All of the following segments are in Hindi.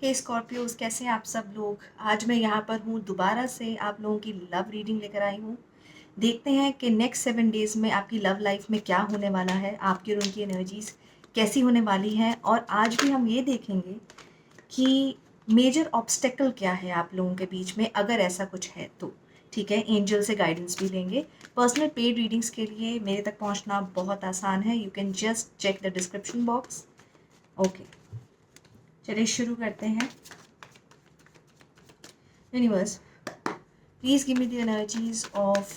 हे स्कॉर्पियोज, कैसे हैं आप सब लोग। आज मैं यहाँ पर हूँ दोबारा से आप लोगों की लव रीडिंग लेकर आई हूँ। देखते हैं कि नेक्स्ट 7 डेज़ में आपकी लव लाइफ में क्या होने वाला है, आपकी और उनकी एनर्जीज कैसी होने वाली हैं। और आज भी हम ये देखेंगे कि मेजर ऑब्स्टेकल क्या है आप लोगों के बीच में, अगर ऐसा कुछ है तो। ठीक है, एंजल से गाइडेंस भी लेंगे। पर्सनल पेड रीडिंग्स के लिए मेरे तक पहुँचना बहुत आसान है, you can just check the description box. Okay, चलिए शुरू करते हैं। Universe, please give me the energies of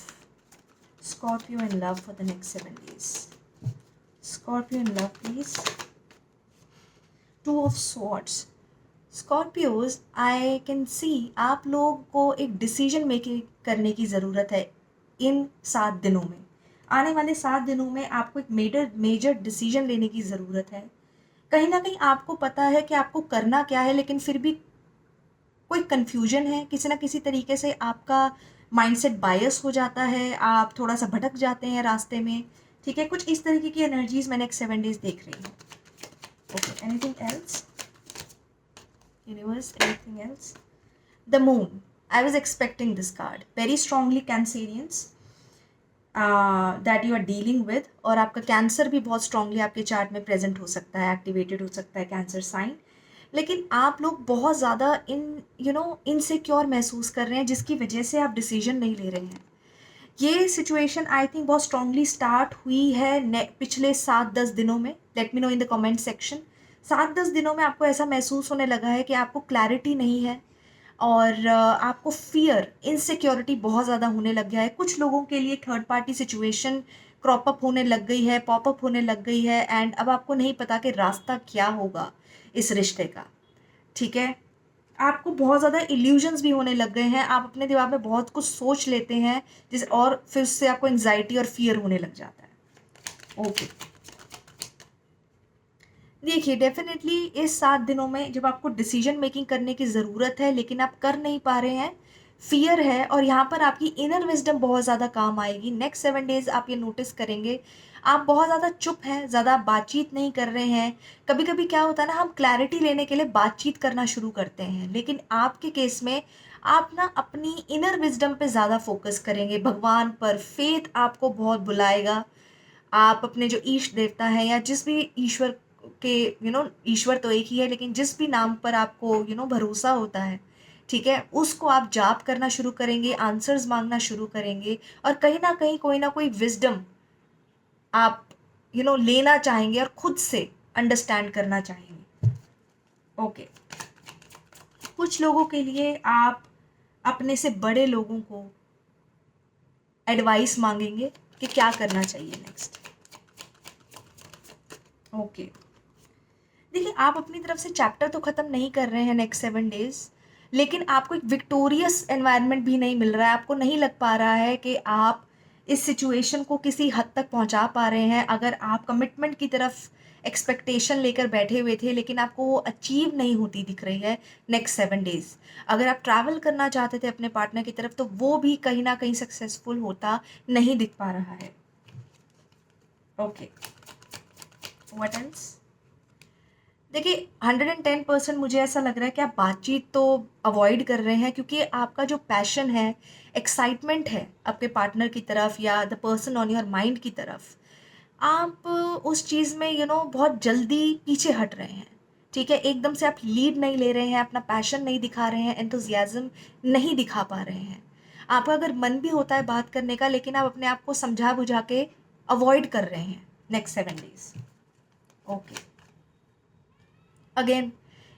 Scorpio in love for the next 7 days. Scorpio in love, please. Two of Swords. Scorpios, I can see आप लोग को एक डिसीजन मेकिंग करने की ज़रूरत है इन 7 दिनों में। आने वाले 7 दिनों में आपको एक मेजर डिसीजन लेने की ज़रूरत है। कहीं ना कहीं आपको पता है कि आपको करना क्या है, लेकिन फिर भी कोई कन्फ्यूजन है, किसी ना किसी तरीके से आपका माइंडसेट बायस हो जाता है, आप थोड़ा सा भटक जाते हैं रास्ते में। ठीक है, कुछ इस तरीके की एनर्जीज मैं नेक्स्ट 7 डेज देख रही हूँ। Okay, anything else universe, anything else? The moon, I was expecting this card very strongly. Cancerians that you are dealing with, और आपका कैंसर भी बहुत स्ट्रांगली आपके चार्ट में प्रेजेंट हो सकता है, एक्टिवेटेड हो सकता है कैंसर साइन। लेकिन आप लोग बहुत ज़्यादा इनसिक्योर महसूस कर रहे हैं, जिसकी वजह से आप डिसीजन नहीं ले रहे हैं। ये सिचुएशन आई थिंक बहुत स्ट्रांगली स्टार्ट हुई है पिछले 7-10 दिनों में। Let me know in the comment section. 7-10 दिनों में आपको ऐसा महसूस होने लगा है कि आपको क्लैरिटी नहीं है, और आपको फियर, इनसिक्योरिटी बहुत ज़्यादा होने लग गया है। कुछ लोगों के लिए third party situation crop up होने लग गई है, पॉप अप होने लग गई है, एंड अब आपको नहीं पता कि रास्ता क्या होगा इस रिश्ते का। ठीक है, आपको बहुत ज़्यादा इल्यूजन्स भी होने लग गए हैं, आप अपने दिमाग में बहुत कुछ सोच लेते हैं जिस, और फिर उससे आपको एंजाइटी और फियर होने लग जाता है। ओके, देखिए डेफिनेटली इस 7 दिनों में जब आपको डिसीजन मेकिंग करने की ज़रूरत है लेकिन आप कर नहीं पा रहे हैं, फियर है, और यहाँ पर आपकी इनर विजडम बहुत ज़्यादा काम आएगी। नेक्स्ट 7 डेज आप ये नोटिस करेंगे, आप बहुत ज़्यादा चुप हैं, ज़्यादा बातचीत नहीं कर रहे हैं। कभी कभी क्या होता है ना, हम क्लैरिटी लेने के लिए बातचीत करना शुरू करते हैं, लेकिन आपके केस में आप ना अपनी इनर विजडम पे ज़्यादा फोकस करेंगे, भगवान पर फेथ आपको बहुत बुलाएगा। आप अपने जो ईष्ट देवता है या जिस भी ईश्वर के, ईश्वर तो एक ही है, लेकिन जिस भी नाम पर आपको भरोसा होता है, ठीक है, उसको आप जाप करना शुरू करेंगे, आंसर्स मांगना शुरू करेंगे, और कहीं ना कहीं कोई ना कोई विजडम आप लेना चाहेंगे और खुद से अंडरस्टैंड करना चाहेंगे। ओके, कुछ लोगों के लिए आप अपने से बड़े लोगों को एडवाइस मांगेंगे कि क्या करना चाहिए नेक्स्ट। ओके, देखिए आप अपनी तरफ से चैप्टर तो ख़त्म नहीं कर रहे हैं नेक्स्ट 7 डेज, लेकिन आपको एक विक्टोरियस एनवायरनमेंट भी नहीं मिल रहा है। आपको नहीं लग पा रहा है कि आप इस सिचुएशन को किसी हद तक पहुंचा पा रहे हैं। अगर आप कमिटमेंट की तरफ एक्सपेक्टेशन लेकर बैठे हुए थे, लेकिन आपको वो अचीव नहीं होती दिख रही है नेक्स्ट 7 डेज। अगर आप ट्रैवल करना चाहते थे अपने पार्टनर की तरफ, तो वो भी कहीं ना कहीं सक्सेसफुल होता नहीं दिख पा रहा है। Okay, what else? देखिए 110% मुझे ऐसा लग रहा है कि आप बातचीत तो अवॉइड कर रहे हैं, क्योंकि आपका जो पैशन है, एक्साइटमेंट है आपके पार्टनर की तरफ या the person on your mind की तरफ, आप उस चीज़ में बहुत जल्दी पीछे हट रहे हैं। ठीक है, एकदम से आप लीड नहीं ले रहे हैं, अपना पैशन नहीं दिखा रहे हैं, एंथुजियाज्म नहीं दिखा पा रहे हैं। आपका अगर मन भी होता है बात करने का, लेकिन आप अपने आप को समझा बुझा के अवॉइड कर रहे हैं next 7 days. Okay, again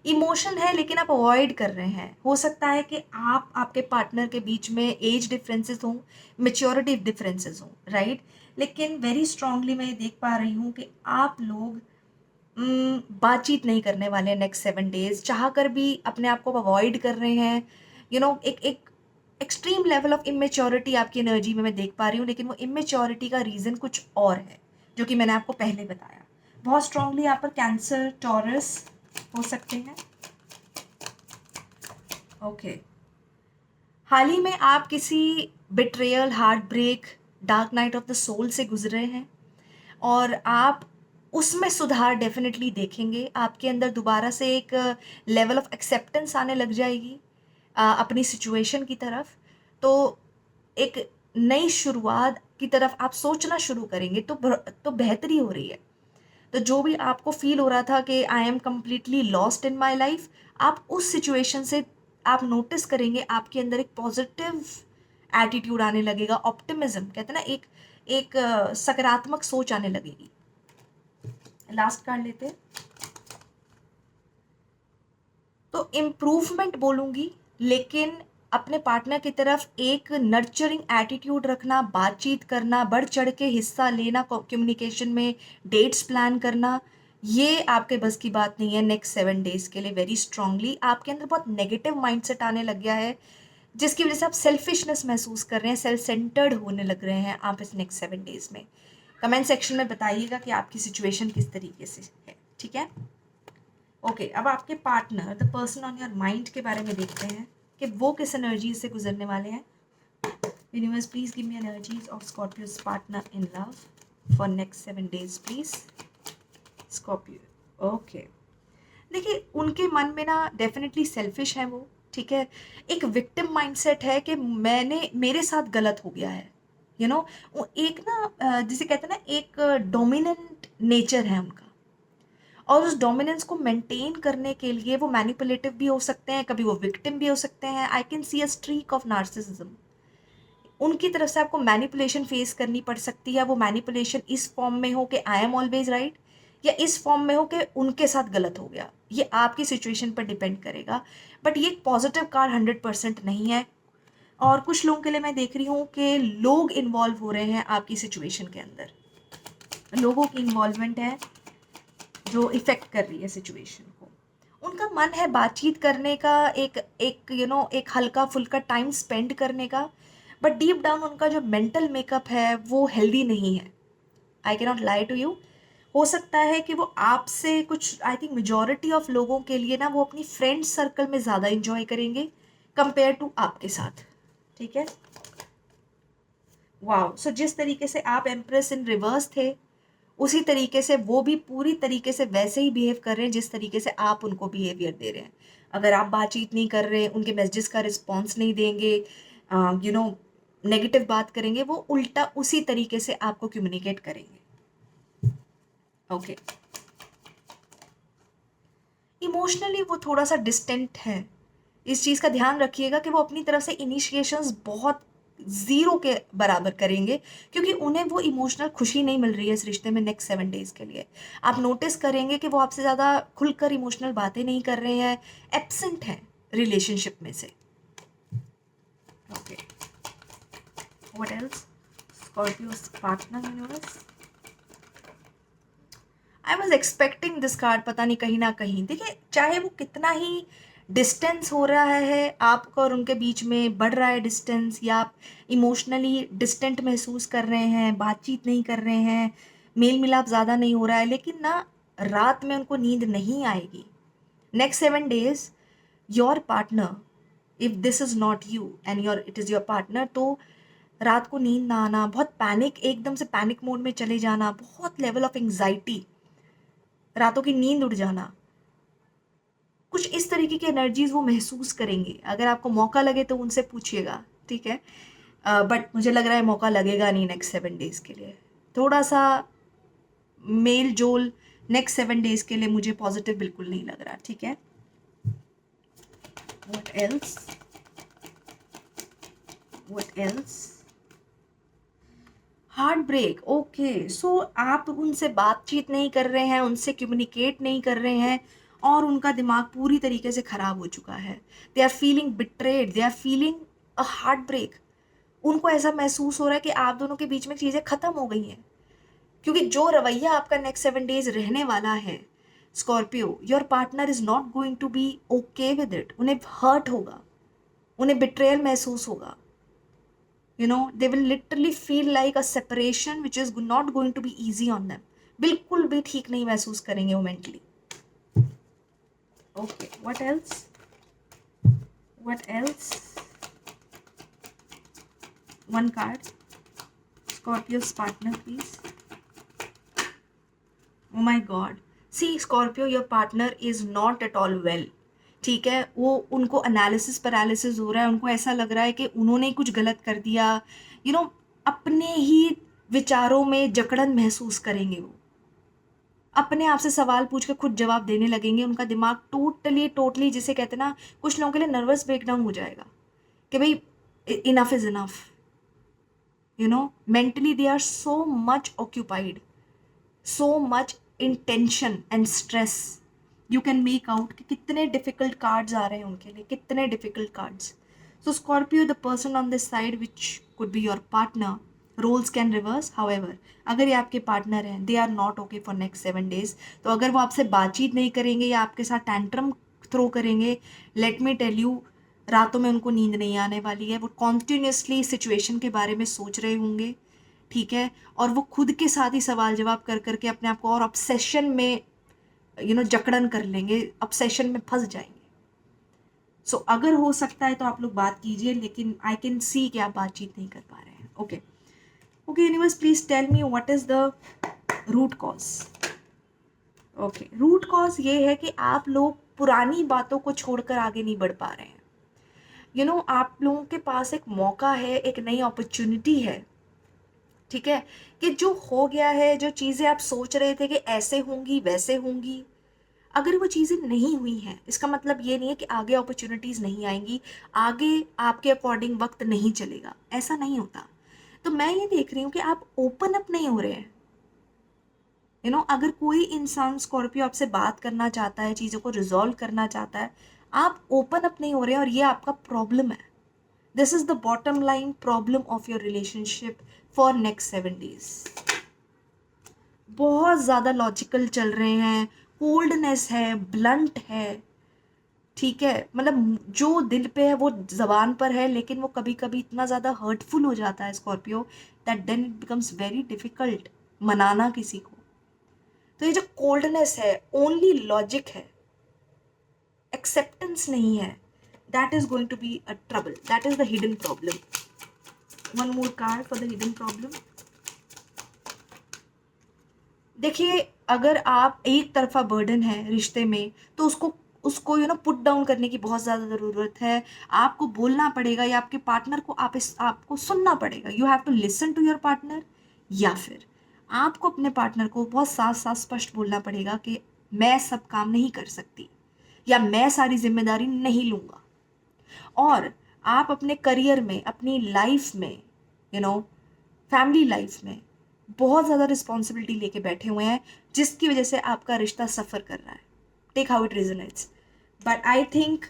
emotion है, लेकिन आप अवॉइड कर रहे हैं। हो सकता है कि आप आपके पार्टनर के बीच में एज डिफरेंसेस हों, मेच्योरिटी डिफरेंसेस हों, राइट, लेकिन वेरी स्ट्रांगली मैं ये देख पा रही हूँ कि आप लोग बातचीत नहीं करने वाले हैं नेक्स्ट 7 डेज। चाह कर भी अपने आप को अवॉइड कर रहे हैं। एक एक एक्सट्रीम लेवल ऑफ इमेच्योरिटी आपकी एनर्जी में मैं देख पा रही हूँ, लेकिन वो इमेच्योरिटी का रीज़न कुछ और है, जो कि मैंने आपको पहले बताया। बहुत स्ट्रांगली यहाँ पर कैंसर, टॉरस हो सकते हैं। ओके, हाल ही में आप किसी betrayal, heartbreak, dark night of the soul से गुजरे हैं, और आप उसमें सुधार डेफिनेटली देखेंगे। आपके अंदर दोबारा से एक लेवल ऑफ एक्सेप्टेंस आने लग जाएगी अपनी सिचुएशन की तरफ। तो एक नई शुरुआत की तरफ आप सोचना शुरू करेंगे, तो बेहतरी हो रही है। तो जो भी आपको फील हो रहा था कि I am completely lost in my life, आप उस सिचुएशन से आप नोटिस करेंगे आपके अंदर एक पॉजिटिव एटीट्यूड आने लगेगा, ऑप्टिमिज्म कहते हैं ना, एक एक सकारात्मक सोच आने लगेगी। लास्ट कार्ड लेते हैं। तो इम्प्रूवमेंट बोलूँगी, लेकिन अपने पार्टनर की तरफ एक नर्चरिंग एटीट्यूड रखना, बातचीत करना, बढ़ चढ़ के हिस्सा लेना कम्युनिकेशन में, डेट्स प्लान करना, ये आपके बस की बात नहीं है नेक्स्ट 7 डेज़ के लिए। वेरी स्ट्रांगली आपके अंदर बहुत नेगेटिव माइंडसेट आने लग गया है, जिसकी वजह से आप सेल्फिशनेस महसूस कर रहे हैं, सेल्फ सेंटर्ड होने लग रहे हैं आप इस नेक्स्ट 7 डेज़ में। कमेंट सेक्शन में बताइएगा कि आपकी सिचुएशन किस तरीके से है, ठीक है। ओके, अब आपके partner, the person on your mind के बारे में देखते हैं कि वो किस एनर्जी से गुजरने वाले हैं। Universe please give me energies of Scorpios partner in love for next 7 days please. Scorpio, okay. देखिए, उनके मन में ना डेफिनेटली सेल्फिश है वो, ठीक है। एक विक्टिम माइंडसेट है कि मेरे साथ गलत हो गया है, यू नो। एक ना जिसे कहते हैं ना, एक डोमिनेंट नेचर है उनका, और उस डोमिनेंस को मेंटेन करने के लिए वो मैनिपुलेटिव भी हो सकते हैं, कभी वो विक्टिम भी हो सकते हैं। I can see a streak of narcissism. उनकी तरफ से आपको मैनिपुलेशन फेस करनी पड़ सकती है। वो मैनिपुलेशन इस फॉर्म में हो कि आई एम ऑलवेज राइट, या इस फॉर्म में हो कि उनके साथ गलत हो गया। ये आपकी सिचुएशन पर डिपेंड करेगा, बट ये एक पॉजिटिव कार्ड 100% नहीं है। और कुछ लोगों के लिए मैं देख रही हूँ कि लोग इन्वॉल्व हो रहे हैं आपकी सिचुएशन के अंदर, लोगों की इन्वॉल्वमेंट है जो इफेक्ट कर रही है सिचुएशन को। उनका मन है बातचीत करने का, एक एक एक हल्का फुल्का टाइम स्पेंड करने का, बट डीप डाउन उनका जो मेंटल मेकअप है वो हेल्दी नहीं है। I can not lie to you. हो सकता है कि वो आपसे कुछ, आई थिंक मेजॉरिटी ऑफ लोगों के लिए ना, वो अपनी फ्रेंड सर्कल में ज़्यादा इंजॉय करेंगे कंपेयर टू आपके साथ, ठीक है। वाओ, सो जिस तरीके से आप एम्प्रेस इन रिवर्स थे, उसी तरीके से वो भी पूरी तरीके से वैसे ही बिहेव कर रहे हैं जिस तरीके से आप उनको बिहेवियर दे रहे हैं। अगर आप बातचीत नहीं कर रहे, उनके मैसेजेस का रिस्पॉन्स नहीं देंगे, नेगेटिव बात करेंगे, वो उल्टा उसी तरीके से आपको कम्युनिकेट करेंगे। ओके, इमोशनली वो थोड़ा सा डिस्टेंट है। इस चीज़ का ध्यान रखिएगा कि वो अपनी तरफ से इनिशिएशंस बहुत ज़ीरो के बराबर करेंगे, क्योंकि उन्हें वो इमोशनल खुशी नहीं मिल रही है इस रिश्ते में नेक्स्ट 7 डेज़ के लिए। आप नोटिस करेंगे कि वो आपसे ज़्यादा खुलकर इमोशनल बातें नहीं कर रहे हैं, एब्सेंट हैं रिलेशनशिप में से। Okay, what else? Scorpios partner universe, I was expecting this card. पता नहीं कहीं ना कहीं, देखिए, चाहे वो कितना ही डिस्टेंस हो रहा है आपका और उनके बीच में, बढ़ रहा है डिस्टेंस, या आप इमोशनली डिस्टेंट महसूस कर रहे हैं, बातचीत नहीं कर रहे हैं, मेल मिलाप ज़्यादा नहीं हो रहा है, लेकिन ना रात में उनको नींद नहीं आएगी next 7 days. Your partner, if this is not you and your it is your partner, तो रात को नींद ना आना, बहुत पैनिक, एकदम से पैनिक मोड में चले जाना, बहुत लेवल ऑफ एंग्जाइटी, रातों की नींद उड़ जाना, कुछ इस तरीके की एनर्जीज वो महसूस करेंगे। अगर आपको मौका लगे तो उनसे पूछिएगा, ठीक है। बट मुझे लग रहा है मौका लगेगा नहीं नेक्स्ट 7 डेज़ के लिए। थोड़ा सा मेल जोल नेक्स्ट 7 डेज़ के लिए मुझे पॉजिटिव बिल्कुल नहीं लग रहा, ठीक है। What else? What else? Heart break, okay. So आप उनसे बातचीत नहीं कर रहे हैं, उनसे कम्युनिकेट नहीं कर रहे हैं, और उनका दिमाग पूरी तरीके से ख़राब हो चुका है। They are feeling betrayed, they are feeling a heartbreak. उनको ऐसा महसूस हो रहा है कि आप दोनों के बीच में चीज़ें ख़त्म हो गई हैं, क्योंकि जो रवैया आपका नेक्स्ट 7 डेज रहने वाला है Scorpio, your partner is not going to be okay with it. उन्हें हर्ट होगा, उन्हें बिट्रेयल महसूस होगा, they will literally feel like a separation which is not going to be easy on them. बिल्कुल भी ठीक नहीं महसूस करेंगे वो mentally. Okay, what else? What else? One card. Scorpio's partner, please. Oh my god, see Scorpio, your partner is not at all well, ठीक है। वो उनको एनालिसिस पैरालिसिस हो रहा है, उनको ऐसा लग रहा है कि उन्होंने ही कुछ गलत कर दिया, यू नो, अपने ही विचारों में जकड़न महसूस करेंगे वो, अपने आप से सवाल पूछ के खुद जवाब देने लगेंगे, उनका दिमाग टोटली टोटली जिसे कहते हैं ना, कुछ लोगों के लिए नर्वस ब्रेकडाउन हो जाएगा कि भाई enough is enough, you know, mentally they are so much occupied, so much in tension and stress. You can make out कि कितने difficult cards आ रहे हैं उनके लिए, कितने difficult cards. So Scorpio, the person on this side which could be your partner, roles can reverse. However, अगर ये आपके पार्टनर हैं, they are not okay for next 7 days. तो अगर वो आपसे बातचीत नहीं करेंगे या आपके साथ टैंट्रम थ्रो करेंगे, let me tell you, रातों में उनको नींद नहीं आने वाली है, वो कॉन्टिन्यूसली सिचुएशन के बारे में सोच रहे होंगे, ठीक है, और वो खुद के साथ ही सवाल जवाब कर करके अपने आप को और ऑब्सेशन में जकड़न कर लेंगे, ऑब्सेशन में फंस जाएंगे। सो अगर हो सकता है तो आप लोग बात कीजिए, लेकिन आई कैन सी कि आप बातचीत नहीं कर पा रहे हैं। Okay okay, universe please tell me what is the root cause. Okay, root cause ये है कि आप लोग पुरानी बातों को छोड़कर आगे नहीं बढ़ पा रहे हैं। आप लोगों के पास एक मौका है, एक नई अपॉर्चुनिटी है, ठीक है, कि जो हो गया है, जो चीज़ें आप सोच रहे थे कि ऐसे होंगी वैसे होंगी, अगर वो चीज़ें नहीं हुई हैं, इसका मतलब ये नहीं है कि आगे अपॉर्चुनिटीज़ नहीं आएंगी, आगे आपके अकॉर्डिंग वक्त नहीं चलेगा, ऐसा नहीं होता। तो मैं ये देख रही हूँ कि आप ओपन अप नहीं हो रहे हैं। अगर कोई इंसान स्कॉर्पियो आपसे बात करना चाहता है, चीज़ों को रिजॉल्व करना चाहता है, आप ओपन अप नहीं हो रहे हैं, और ये आपका प्रॉब्लम है। This is the bottom line problem of your relationship for next 7 days। बहुत ज़्यादा लॉजिकल चल रहे हैं, कोल्डनेस है, ब्लंट है, ठीक है, मतलब जो दिल पे है वो ज़बान पर है, लेकिन वो कभी कभी इतना ज़्यादा हर्टफुल हो जाता है Scorpio, that then it becomes very difficult मनाना किसी को। तो ये जो कोल्डनेस है, ओनली लॉजिक है, एक्सेप्टेंस नहीं है, that is going to be a trouble, that is the hidden problem. One more card for the hidden problem. देखिए, अगर आप एक तरफा बर्डन है रिश्ते में, तो उसको उसको पुट डाउन करने की बहुत ज़्यादा ज़रूरत है। आपको बोलना पड़ेगा, या आपके पार्टनर को आपको सुनना पड़ेगा। You have to listen to your partner, या फिर आपको अपने पार्टनर को बहुत साफ साफ स्पष्ट बोलना पड़ेगा कि मैं सब काम नहीं कर सकती, या मैं सारी जिम्मेदारी नहीं लूँगा। और आप अपने करियर में, अपनी लाइफ में, फैमिली लाइफ में बहुत ज़्यादा रिस्पॉन्सिबिलिटी लेके बैठे हुए हैं, जिसकी वजह से आपका रिश्ता सफ़र कर रहा है। Take how it resonates, but I think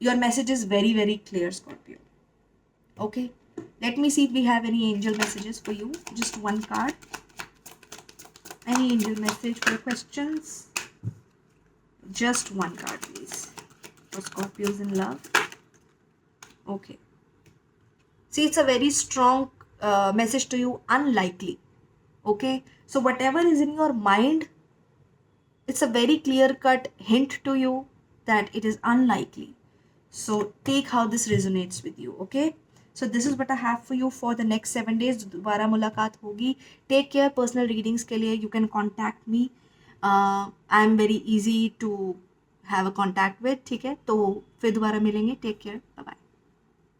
your message is very very clear Scorpio. Okay, let me see if we have any angel messages for you. Just one card, any angel message for questions, just one card please for Scorpios in love. Okay, see, it's a very strong message to you, unlikely. Okay, so whatever is in your mind, it's a very clear cut hint to you that it is unlikely. So take how this resonates with you. Okay, so this is what I have for you for the next 7 days. दोबारा मुलाकात होगी। Take care. Personal readings के लिए you can contact me. I am very easy to have a contact with, ठीक है, तो फिर दोबारा मिलेंगे। Take care, bye bye.